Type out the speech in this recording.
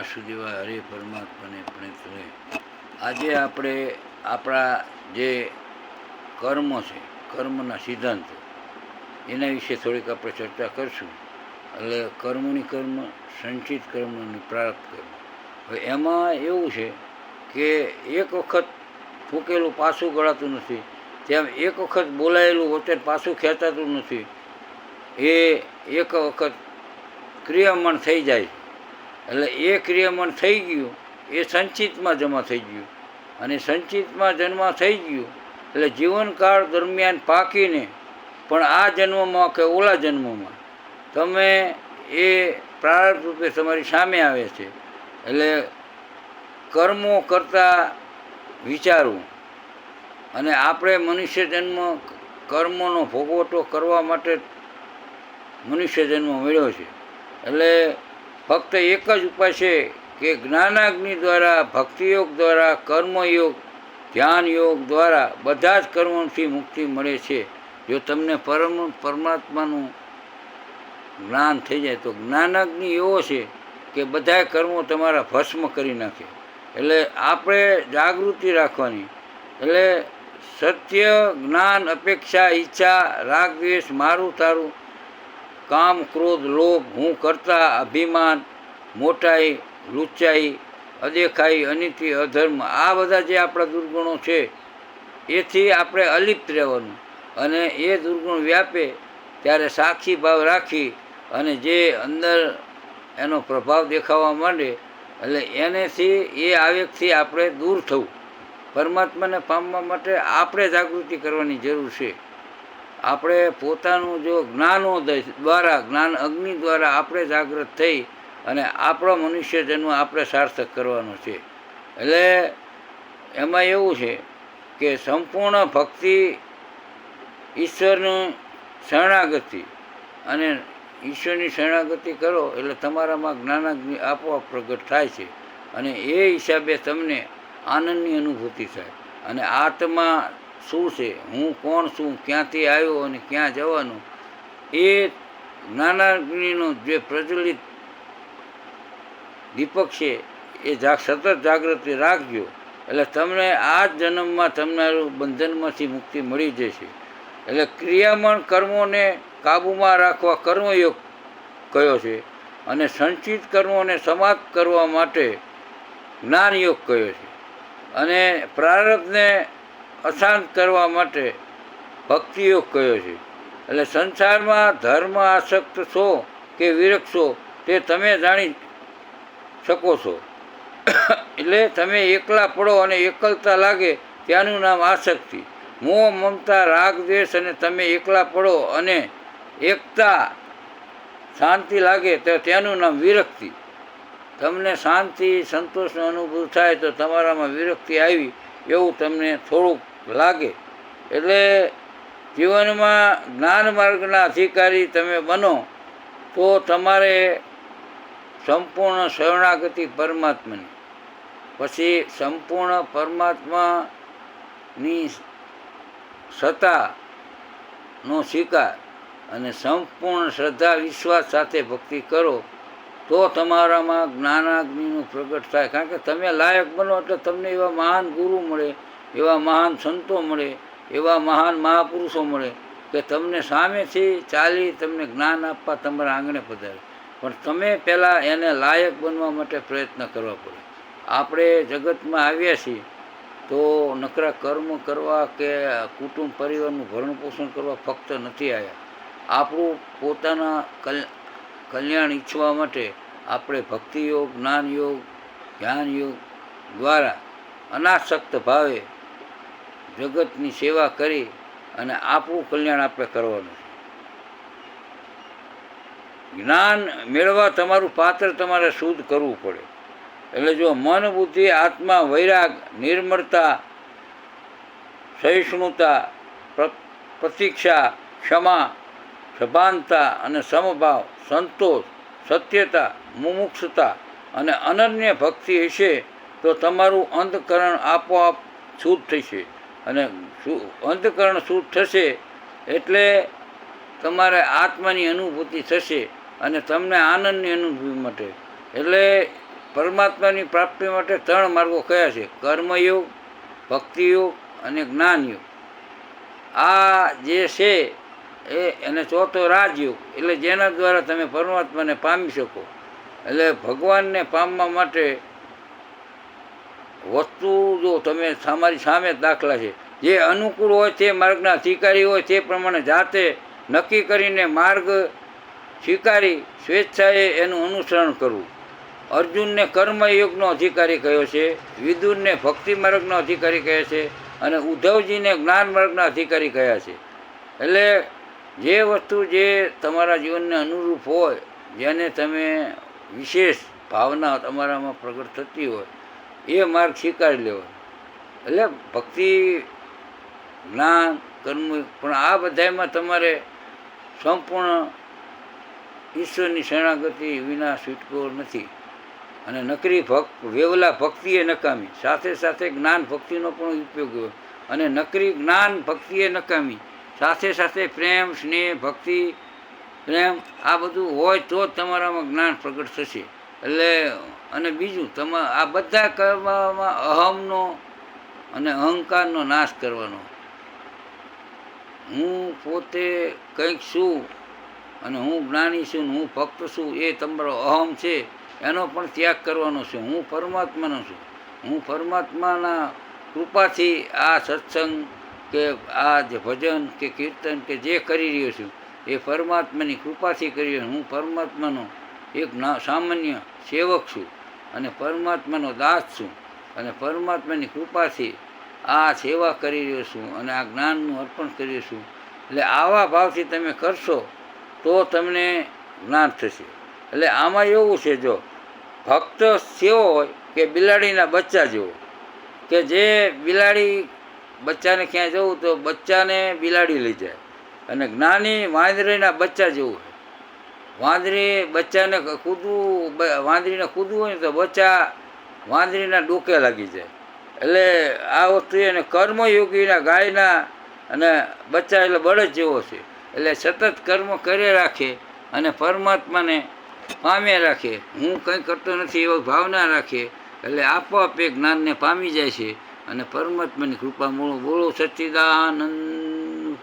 વાસુદેવા હરે પરમાત્માને પ્રેત રહે. આજે આપણે આપણા જે કર્મો છે, કર્મના સિદ્ધાંતો, એના વિશે થોડીક આપણે ચર્ચા કરીશું. એટલે કર્મોની કર્મ, સંચિત કર્મ અને પ્રારબ્ધ કર્મ. હવે એમાં એવું છે કે એક વખત ફૂંકેલું પાછું ગળાતું નથી, તેમ એક વખત બોલાયેલું વચન પાછું ખેંચાતું નથી. એ એક વખત ક્રિયામણ થઈ જાય, એટલે એ ક્રિયામણ થઈ ગયું એ સંચિતમાં જમા થઈ ગયું, અને સંચિતમાં જન્મ થઈ ગયું એટલે જીવનકાળ દરમિયાન પાકીને પણ આ જન્મમાં કે ઓલા જન્મમાં તમે એ પ્રારબ્ધ રૂપે તમારી સામે આવે છે. એટલે કર્મો કરતાં વિચારવું. અને આપણે મનુષ્ય જન્મ કર્મોનો ભોગવટો કરવા માટે મનુષ્ય જન્મ મળ્યો છે. એટલે ફક્ત એક જ ઉપાય છે કે જ્ઞાનાગ્નિ દ્વારા, ભક્તિયોગ દ્વારા, કર્મયોગ, ધ્યાન યોગ દ્વારા બધા જ કર્મોથી મુક્તિ મળે છે. જો તમને પરમાત્માનું જ્ઞાન થઈ જાય તો જ્ઞાનાગ્નિ એવો છે કે બધા કર્મો તમારા ભસ્મ કરી નાખે. એટલે આપણે જાગૃતિ રાખવાની. એટલે સત્ય, જ્ઞાન, અપેક્ષા, ઈચ્છા, રાગ, દ્વેષ, મારું તારું, કામ, ક્રોધ, લોભ, હું કરતા, અભિમાન, મોટાઈ, લુચ્ચાઈ, અદેખાઈ, અનીતિ, અધર્મ, આ બધા જે આપણા દુર્ગુણો છે એથી આપણે અલિપ્ત રહેવાનું. અને એ દુર્ગુણ વ્યાપે ત્યારે સાક્ષી ભાવ રાખી અને જે અંદર એનો પ્રભાવ દેખાવા માંડે એટલે એનેથી એ આવેગથી આપણે દૂર થવું. પરમાત્માને પામવા માટે આપણે જાગૃતિ કરવાની જરૂર છે. આપણે પોતાનું જો જ્ઞાનોદય દ્વારા, જ્ઞાન અગ્નિ દ્વારા આપણે જાગૃત થઈ અને આપણો મનુષ્ય જન્મ આપણે સાર્થક કરવાનો છે. એટલે એમાં એવું છે કે સંપૂર્ણ ભક્તિ, ઈશ્વરની શરણાગતિ, અને ઈશ્વરની શરણાગતિ કરો એટલે તમારામાં જ્ઞાનાગ્નિ આપોઆપ પ્રગટ થાય છે. અને એ હિસાબે તમને આનંદની અનુભૂતિ થાય. અને આત્મા શું છે, હું કોણ છું, ક્યાંથી આવ્યો અને ક્યાં જવાનું, એ જ્ઞાનાગ્નિનો જે પ્રજ્વલિત દીપક છે એ સતત જાગૃતિ રાખજો. એટલે તમને આ જ જન્મમાં તમારું બંધનમાંથી મુક્તિ મળી જશે. એટલે ક્રિયામણ કર્મોને કાબૂમાં રાખવા કર્મયોગ કયો છે, અને સંચિત કર્મોને સમાપ્ત કરવા માટે જ્ઞાનયોગ કયો છે, અને પ્રારબ્ધને અશાંત કરવા માટે ભક્તિયોગ કયો છે. એટલે સંસારમાં ધર્મ આસક્ત છો કે વિરક્ષો તે તમે જાણી શકો છો. એટલે તમે એકલા પડો અને એકલતા લાગે ત્યાંનું નામ આસક્તિ. મોહ, મમતા, રાગ, દ્વેષ અને તમે એકલા પડો અને એકતા, શાંતિ લાગે તો ત્યાંનું નામ વિરક્તિ. તમને શાંતિ, સંતોષનો અનુભવ થાય તો તમારામાં વિરક્તિ આવી એવું તમને થોડુંક લાગે. એટલે જીવનમાં જ્ઞાન માર્ગના અધિકારી તમે બનો તો તમારે સંપૂર્ણ શરણાગતિ પરમાત્માની, પછી સંપૂર્ણ પરમાત્માની સત્તાનો સ્વીકાર અને સંપૂર્ણ શ્રદ્ધા વિશ્વાસ સાથે ભક્તિ કરો તો તમારામાં જ્ઞાનાગ્નિનું પ્રગટ થાય. કારણ કે તમે લાયક બનો એટલે તમને એવા મહાન ગુરુ મળે, એવા મહાન સંતો મળે, એવા મહાન મહાપુરુષો મળે કે તમને સામેથી ચાલી તમને જ્ઞાન આપવા તમારા આંગણે પધારે. પણ તમે પહેલાં એને લાયક બનવા માટે પ્રયત્ન કરવા પડે. આપણે જગતમાં આવ્યા છીએ તો નકરા કર્મ કરવા કે કુટુંબ પરિવારનું ભરણ પોષણ કરવા ફક્ત નથી આવ્યા. આપણું પોતાના કલ્યાણ ઈચ્છવા માટે આપણે ભક્તિયોગ, જ્ઞાનયોગ, ધ્યાનયોગ દ્વારા અનાસક્ત ભાવે જગતની સેવા કરી અને આપણું કલ્યાણ આપણે કરવાનું છે. જ્ઞાન મેળવવા તમારું પાત્ર તમારે શુદ્ધ કરવું પડે. એટલે જો મન, બુદ્ધિ, આત્મા, વૈરાગ, નિર્મળતા, સહિષ્ણુતા, પ્રતીક્ષા, ક્ષમા, સભાનતા અને સમભાવ, સંતોષ, સત્યતા, મુમુક્ષુતા અને અનન્ય ભક્તિ હશે તો તમારું અંતઃકરણ આપોઆપ શુદ્ધ થશે. અને અંતઃકરણ શુદ્ધ થશે એટલે તમારે આત્માની અનુભૂતિ થશે અને તમને આનંદની અનુભૂતિ મળે. એટલે પરમાત્માની પ્રાપ્તિ માટે 3 માર્ગો કયા છે? કર્મયોગ, ભક્તિયોગ અને જ્ઞાનયોગ. આ જે છે એને ચોથો રાજયોગ, એટલે જેના દ્વારા તમે પરમાત્માને પામી શકો. એટલે ભગવાનને પામવા માટે વસ્તુ જો તમે તમારી સામે દાખલા છે, જે અનુકૂળ હોય તે માર્ગના અધિકારી હોય તે પ્રમાણે જાતે નક્કી કરીને માર્ગ સ્વીકારી સ્વેચ્છાએ એનું અનુસરણ કરવું. અર્જુનને કર્મયોગનો અધિકારી કહ્યો છે, વિદુરને ભક્તિ માર્ગનો અધિકારી કહે છે અને ઉદ્ધવજીને જ્ઞાન માર્ગના અધિકારી કહ્યા છે. એટલે જે વસ્તુ જે તમારા જીવનને અનુરૂપ હોય, જેને તમે વિશેષ ભાવના તમારામાં પ્રગટ થતી હોય એ માર્ગ સ્વીકારી લેવો. એટલે ભક્તિ, જ્ઞાન, કર્મ, પણ આ બધામાં તમારે સંપૂર્ણ ઈશ્વરની શરણાગતિ વિના છૂટકો નથી. અને નકરી વેવલા ભક્તિ એ નકામી, સાથે સાથે જ્ઞાન ભક્તિનો પણ ઉપયોગ હોય. અને નકરી જ્ઞાન ભક્તિ એ નકામી, સાથે સાથે પ્રેમ, સ્નેહ, ભક્તિ, પ્રેમ આ બધું હોય તો જ તમારામાં જ્ઞાન પ્રગટ થશે. એટલે અને બીજું આ બધા કરવામાં અહમનો અને અહંકારનો નાશ કરવાનો. હું પોતે કંઈક છું અને હું જ્ઞાની છું, હું ભક્ત છું, એ તમારો અહમ છે, એનો પણ ત્યાગ કરવાનો છે. હું પરમાત્માનો છું. હું પરમાત્માના કૃપાથી આ સત્સંગ કે આ જે ભજન કે કીર્તન કે જે કરી રહ્યો છું એ પરમાત્માની કૃપાથી કરી રહ્યો. હું પરમાત્માનો એક સામાન્ય સેવક છું અને પરમાત્માનો દાસ છું અને પરમાત્માની કૃપાથી આ સેવા કરી રહ્યો છું અને આ જ્ઞાનનું અર્પણ કરી રહ્યો છું. એટલે આવા ભાવથી તમે કરશો તો તમને જ્ઞાન થશે. એટલે આમાં એવું છે, જો ભક્ત સેવો હોય કે બિલાડીના બચ્ચા જેવો, કે જે બિલાડી બચ્ચાને ક્યાંય જવું તો બચ્ચાને બિલાડી લઈ જાય, અને જ્ઞાની વાંદરીના બચ્ચા જેવું હોય. વાંદરી બચ્ચાને કૂદવું, વાંદરીને કૂદવું હોય ને તો બચ્ચા વાંદરીના ડોકે લાગી જાય. એટલે આ વસ્તુ એને કર્મયોગીના ગાયના અને બચ્ચા એટલે બળદ જેવો છે. એટલે સતત કર્મ કરે રાખે અને પરમાત્માને પામે રાખે. હું કંઈ કરતો નથી એવો ભાવના રાખે એટલે આપોઆપ એ જ્ઞાનને પામી જાય છે અને પરમાત્માની કૃપા મળો. બોલો સચ્ચિદાનંદ.